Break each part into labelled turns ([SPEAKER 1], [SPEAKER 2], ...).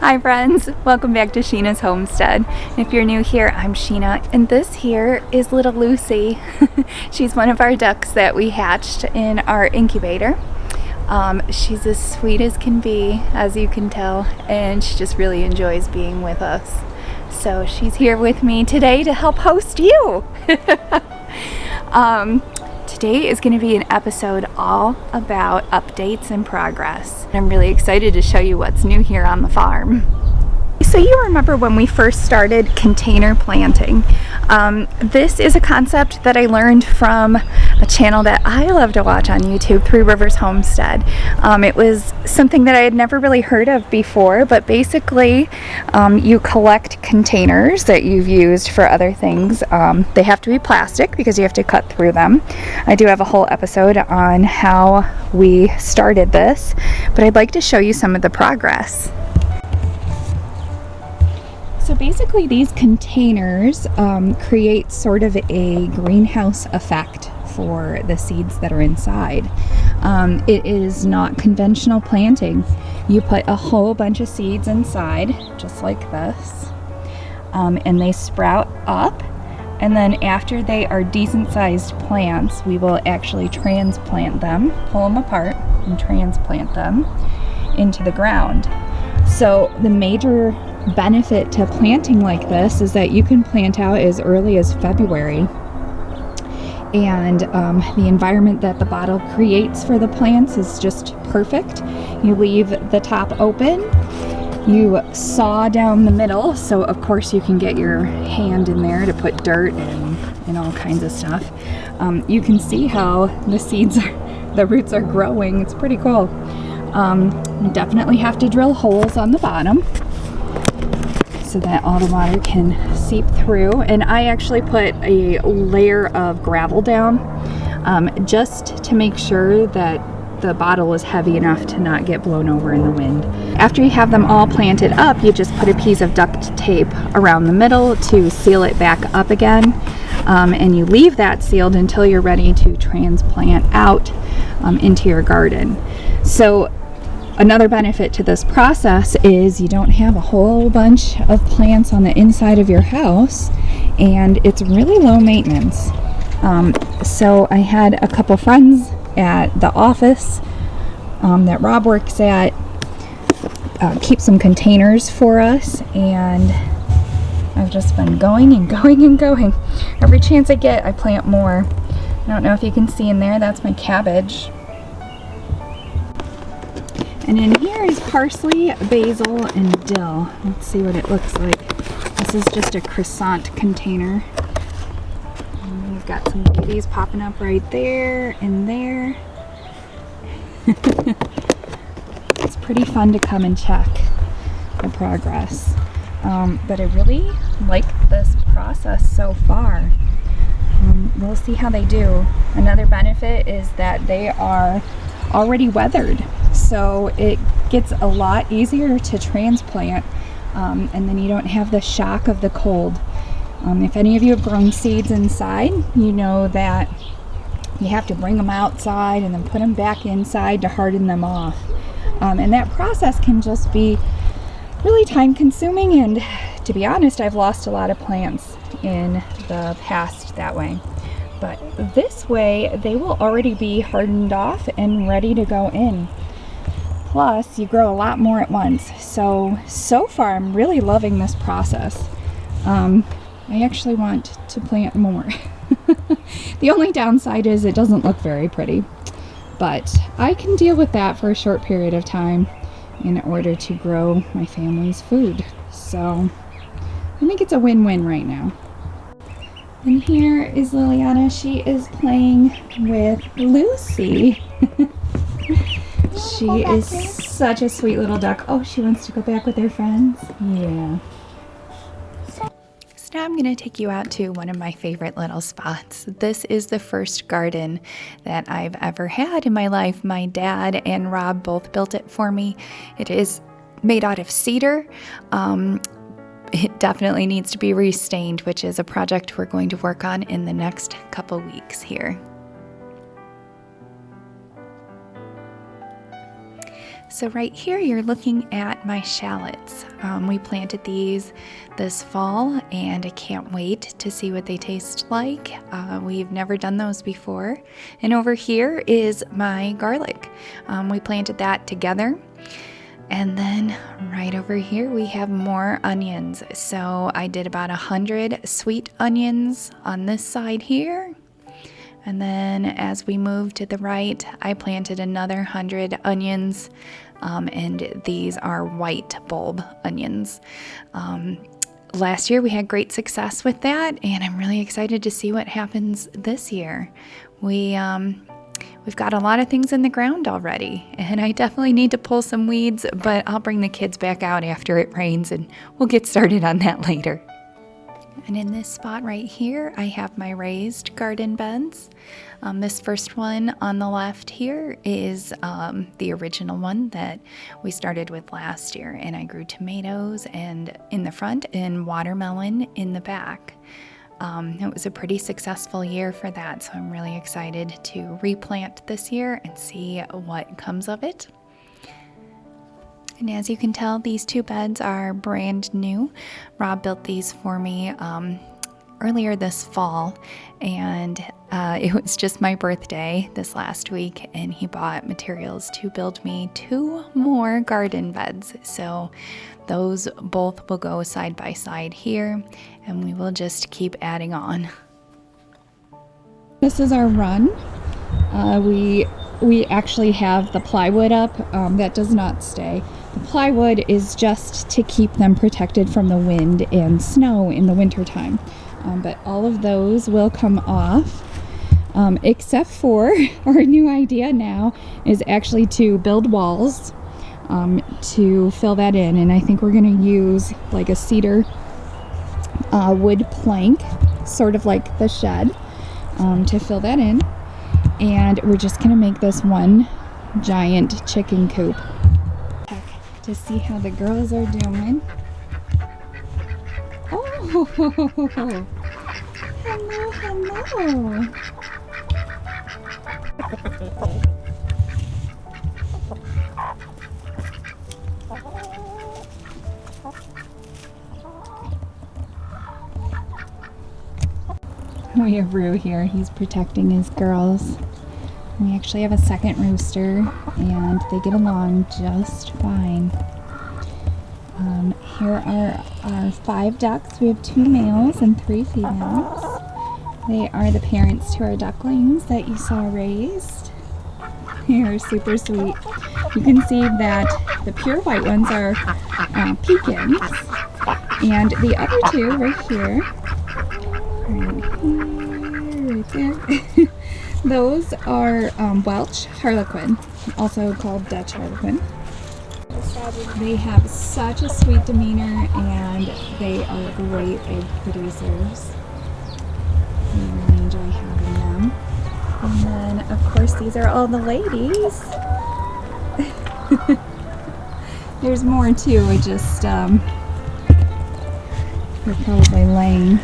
[SPEAKER 1] Hi friends, welcome back to Sheena's Homestead. If you're new here, I'm Sheena, and this here is little Lucy. She's one of our ducks that we hatched in our incubator. She's as sweet as can be, as you can tell, and she just really enjoys being with us. So she's here with me today to help host you. Today is going to be an episode all about updates and progress. I'm really excited to show you what's new here on the farm. So you remember when we first started container planting. This is a concept that I learned from a channel that I love to watch on YouTube, Three Rivers Homestead. It was something that I had never really heard of before, but basically you collect containers that you've used for other things. They have to be plastic because you have to cut through them. I do have a whole episode on how we started this, but I'd like to show you some of the progress. So basically these containers create sort of a greenhouse effect for the seeds that are inside. It is not conventional planting. You put a whole bunch of seeds inside, just like this, and they sprout up, and then after they are decent sized plants, we will actually transplant them, pull them apart and transplant them into the ground. So the major benefit to planting like this is that you can plant out as early as February, and the environment that the bottle creates for the plants is just perfect. You leave the top open, you saw down the middle, so of course you can get your hand in there to put dirt and all kinds of stuff. You can see how the seeds the roots are growing. It's pretty cool. You definitely have to drill holes on the bottom so that all the water can seep through. And I actually put a layer of gravel down just to make sure that the bottle is heavy enough to not get blown over in the wind. After you have them all planted up, you just put a piece of duct tape around the middle to seal it back up again, and you leave that sealed until you're ready to transplant out into your garden. So another benefit to this process is you don't have a whole bunch of plants on the inside of your house, and it's really low maintenance. So I had a couple friends at the office that Rob works at keep some containers for us, and I've just been going and going and going. Every chance I get, I plant more. I don't know if you can see in there, that's my cabbage. And in here is parsley, basil, and dill. Let's see what it looks like. This is just a croissant container. And we've got some babies popping up right there and there. It's pretty fun to come and check the progress. But I really like this process so far. We'll see how they do. Another benefit is that they are already weathered, so it gets a lot easier to transplant, and then you don't have the shock of the cold. If any of you have grown seeds inside, you know that you have to bring them outside and then put them back inside to harden them off, and that process can just be really time consuming, and to be honest, I've lost a lot of plants in the past that way. But this way, they will already be hardened off and ready to go in. Plus, you grow a lot more at once. So far, I'm really loving this process. I actually want to plant more. The only downside is it doesn't look very pretty. But I can deal with that for a short period of time in order to grow my family's food. So I think it's a win-win right now. And here is Liliana. She is playing with Lucy. She is such a sweet little duck. Oh, she wants to go back with her friends? Yeah. So now I'm going to take you out to one of my favorite little spots. This is the first garden that I've ever had in my life. My dad and Rob both built it for me. It is made out of cedar. It definitely needs to be restained, which is a project we're going to work on in the next couple weeks here. So right here you're looking at my shallots. We planted these this fall and I can't wait to see what they taste like. We've never done those before. And over here is my garlic. We planted that together. And then right over here we have more onions. So I did about 100 sweet onions on this side here. And then as we move to the right, I planted another 100 onions. And these are white bulb onions. Last year we had great success with that, and I'm really excited to see what happens this year. We've got a lot of things in the ground already, and I definitely need to pull some weeds, but I'll bring the kids back out after it rains and we'll get started on that later. And in this spot right here, I have my raised garden beds. This first one on the left here is the original one that we started with last year, and I grew tomatoes and in the front and watermelon in the back. It was a pretty successful year for that, so I'm really excited to replant this year and see what comes of it. And as you can tell, these two beds are brand new. Rob built these for me earlier this fall, and it was just my birthday this last week, and he bought materials to build me 2 more garden beds. So those both will go side by side here, and we will just keep adding on. This is our run. We actually have the plywood up. That does not stay. The plywood is just to keep them protected from the wind and snow in the wintertime. But all of those will come off, except for our new idea now is actually to build walls to fill that in. And I think we're going to use like a cedar wood plank, sort of like the shed, to fill that in. And we're just going to make this one giant chicken coop. To see how the girls are doing. Oh, hello, hello. We have Roo here. He's protecting his girls. We actually have a second rooster, and they get along just fine. Here are our 5 ducks. We have 2 males and 3 females. They are the parents to our ducklings that you saw raised. They are super sweet. You can see that the pure white ones are pecans, and the other 2 right here, right there, those are Welsh Harlequin, also called Dutch Harlequin. They have such a sweet demeanor, and they are great egg producers. We really enjoy having them. And then, of course, these are all the ladies. There's more too. I just, they're probably laying.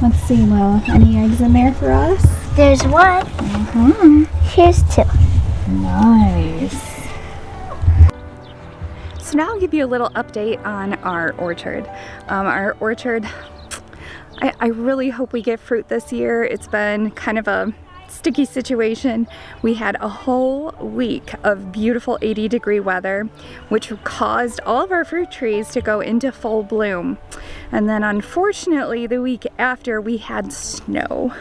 [SPEAKER 1] Let's see, Will, any eggs in there for us?
[SPEAKER 2] There's 1. Here's 2.
[SPEAKER 1] Nice. So now I'll give you a little update on our orchard. Our orchard, I really hope we get fruit this year. It's been kind of a sticky situation. We had a whole week of beautiful 80-degree weather, which caused all of our fruit trees to go into full bloom. And then unfortunately, the week after, we had snow.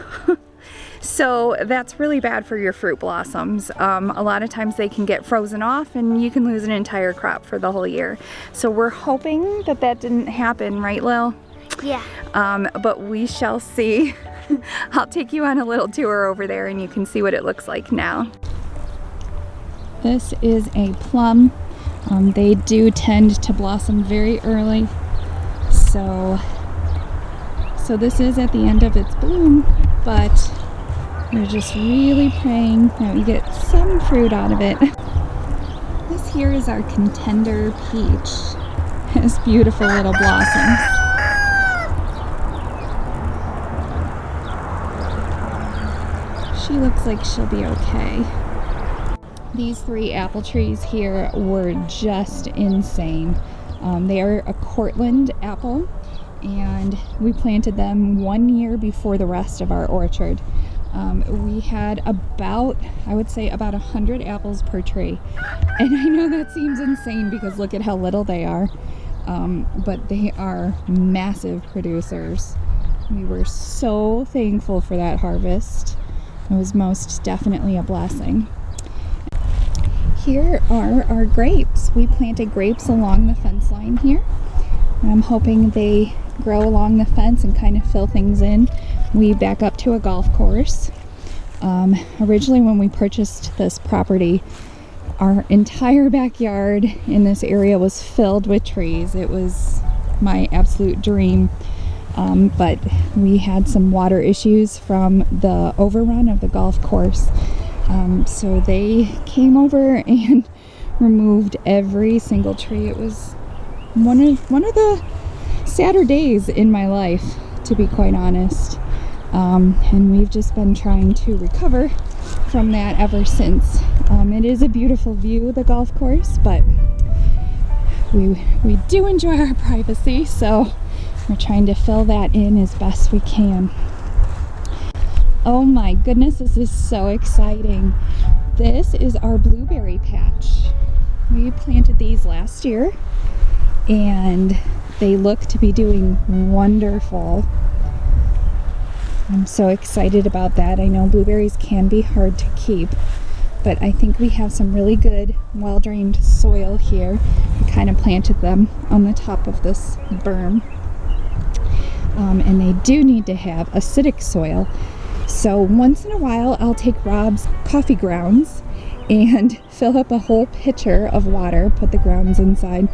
[SPEAKER 1] So that's really bad for your fruit blossoms. A lot of times they can get frozen off and you can lose an entire crop for the whole year. So we're hoping that that didn't happen, right, Lil?
[SPEAKER 2] Yeah.
[SPEAKER 1] But we shall see. I'll take you on a little tour over there and you can see what it looks like now. This is a plum. They do tend to blossom very early. So this is at the end of its bloom, but we're just really praying that we get some fruit out of it. This here is our contender peach. It has beautiful little blossoms. She looks like she'll be okay. These 3 apple trees here were just insane. They are a Cortland apple, and we planted them 1 year before the rest of our orchard. We had about, I would say, about 100 apples per tree. And I know that seems insane because look at how little they are. But they are massive producers. We were so thankful for that harvest. It was most definitely a blessing. Here are our grapes. We planted grapes along the fence line here. I'm hoping they grow along the fence and kind of fill things in. We back up to a golf course. Originally when we purchased this property, our entire backyard in this area was filled with trees. It was my absolute dream. But we had some water issues from the overrun of the golf course. So they came over and removed every single tree. It was one of the sadder days in my life, to be quite honest. And we've just been trying to recover from that ever since. It is a beautiful view, the golf course, but we do enjoy our privacy, so we're trying to fill that in as best we can. Oh my goodness, this is so exciting. This is our blueberry patch. We planted these last year and they look to be doing wonderful. I'm so excited about that. I know blueberries can be hard to keep, but I think we have some really good, well-drained soil here. We kind of planted them on the top of this berm. And they do need to have acidic soil. So once in a while, I'll take Rob's coffee grounds and fill up a whole pitcher of water, put the grounds inside,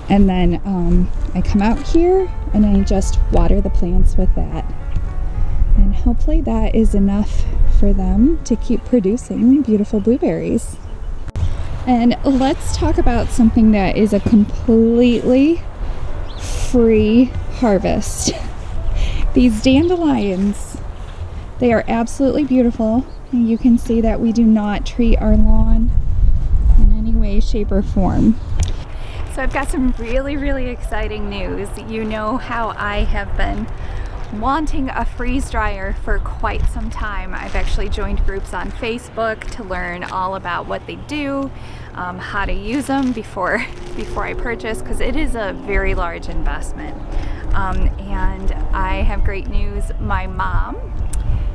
[SPEAKER 1] and then I come out here and I just water the plants with that. And hopefully that is enough for them to keep producing beautiful blueberries. And let's talk about something that is a completely free harvest. These dandelions, they are absolutely beautiful. And you can see that we do not treat our lawn in any way, shape, or form. So I've got some really exciting news. You know how I have been wanting a freeze dryer for quite some time. I've actually joined groups on Facebook to learn all about what they do, how to use them before I purchase, because it is a very large investment. And I have great news. My mom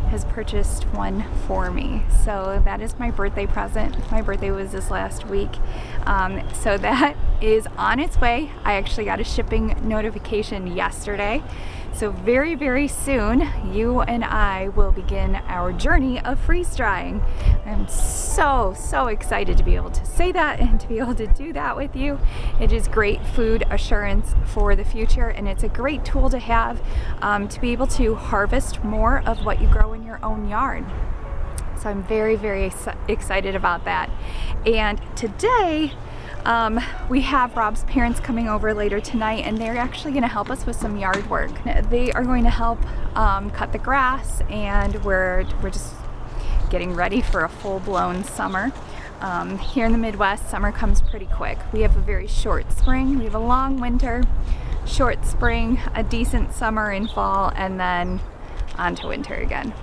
[SPEAKER 1] has purchased one for me, so that is my birthday present. My birthday was this last week, so that is on its way. I actually got a shipping notification yesterday, so very soon you and I will begin our journey of freeze drying. I'm so excited to be able to say that and to be able to do that with you. It is great food assurance for the future, and it's a great tool to have to be able to harvest more of what you grow in your own yard. So I'm very excited about that. And today we have Rob's parents coming over later tonight, and they're actually going to help us with some yard work. They are going to help cut the grass, and we're just getting ready for a full-blown summer. Here in the Midwest, summer comes pretty quick. We have a very short spring, we have a long winter, short spring, a decent summer and fall, and then on to winter again.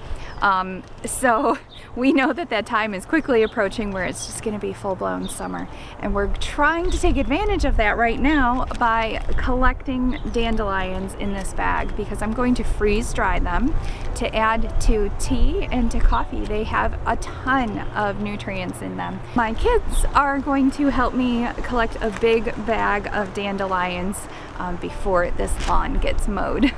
[SPEAKER 1] So we know that time is quickly approaching where it's just going to be full-blown summer, and we're trying to take advantage of that right now by collecting dandelions in this bag, because I'm going to freeze dry them to add to tea and to coffee. They have a ton of nutrients in them. My kids are going to help me collect a big bag of dandelions before this lawn gets mowed.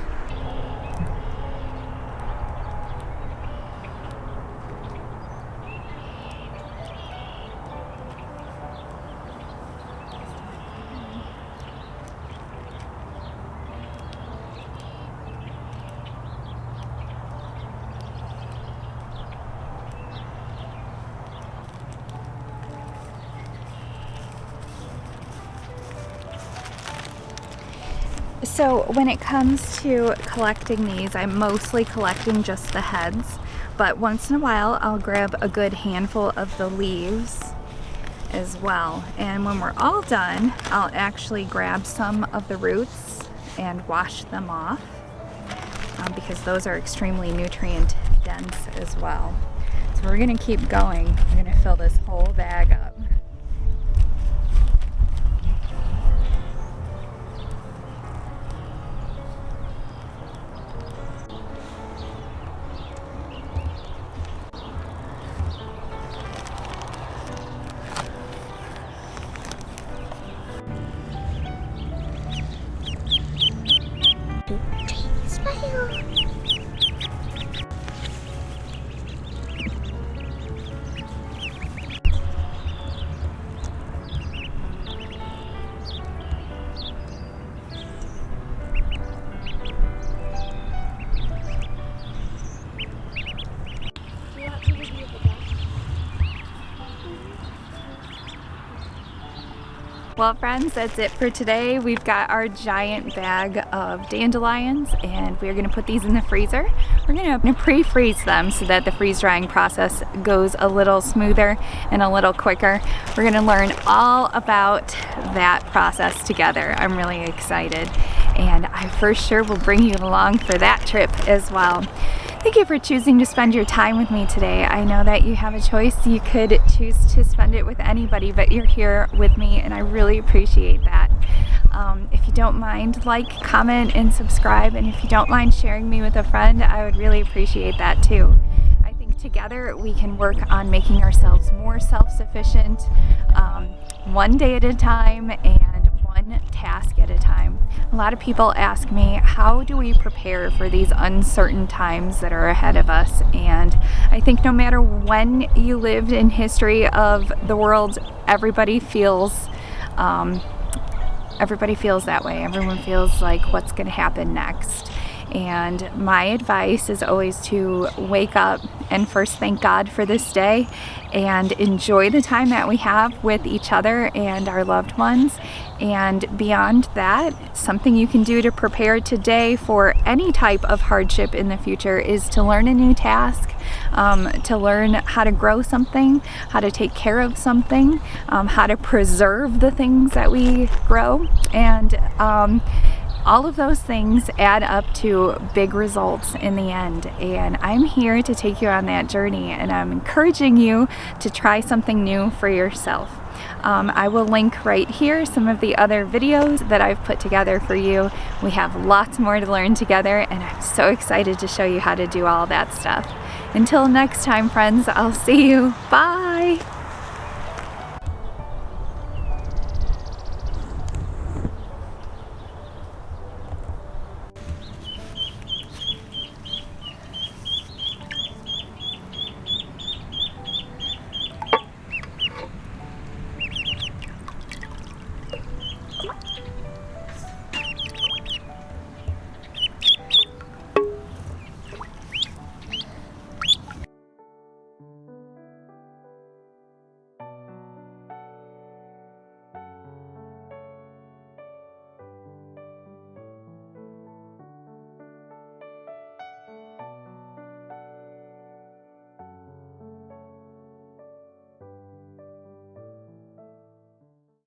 [SPEAKER 1] So when it comes to collecting these, I'm mostly collecting just the heads, but once in a while I'll grab a good handful of the leaves as well. And when we're all done, I'll actually grab some of the roots and wash them off because those are extremely nutrient dense as well. So we're gonna keep going. We're gonna fill this whole bag up. Well friends, that's it for today. We've got our giant bag of dandelions and we're gonna put these in the freezer. We're gonna pre-freeze them so that the freeze drying process goes a little smoother and a little quicker. We're gonna learn all about that process together. I'm really excited and I for sure will bring you along for that trip as well. Thank you for choosing to spend your time with me today. I know that you have a choice. You could choose to spend it with anybody, but you're here with me and I really appreciate that. If you don't mind, like, comment, and subscribe, and if you don't mind sharing me with a friend, I would really appreciate that too. I think together we can work on making ourselves more self-sufficient, one day at a time and one task at a time. A lot of people ask me, how do we prepare for these uncertain times that are ahead of us? And I think no matter when you lived in history of the world, everybody feels that way. Everyone feels like what's going to happen next. And my advice is always to wake up and first thank God for this day and enjoy the time that we have with each other and our loved ones. And beyond that, something you can do to prepare today for any type of hardship in the future is to learn a new task, to learn how to grow something, how to take care of something, how to preserve the things that we grow, and all of those things add up to big results in the end. And I'm here to take you on that journey, and I'm encouraging you to try something new for yourself. I will link right here some of the other videos that I've put together for you. We have lots more to learn together, and I'm so excited to show you how to do all that stuff. Until next time, friends, I'll see you. Bye!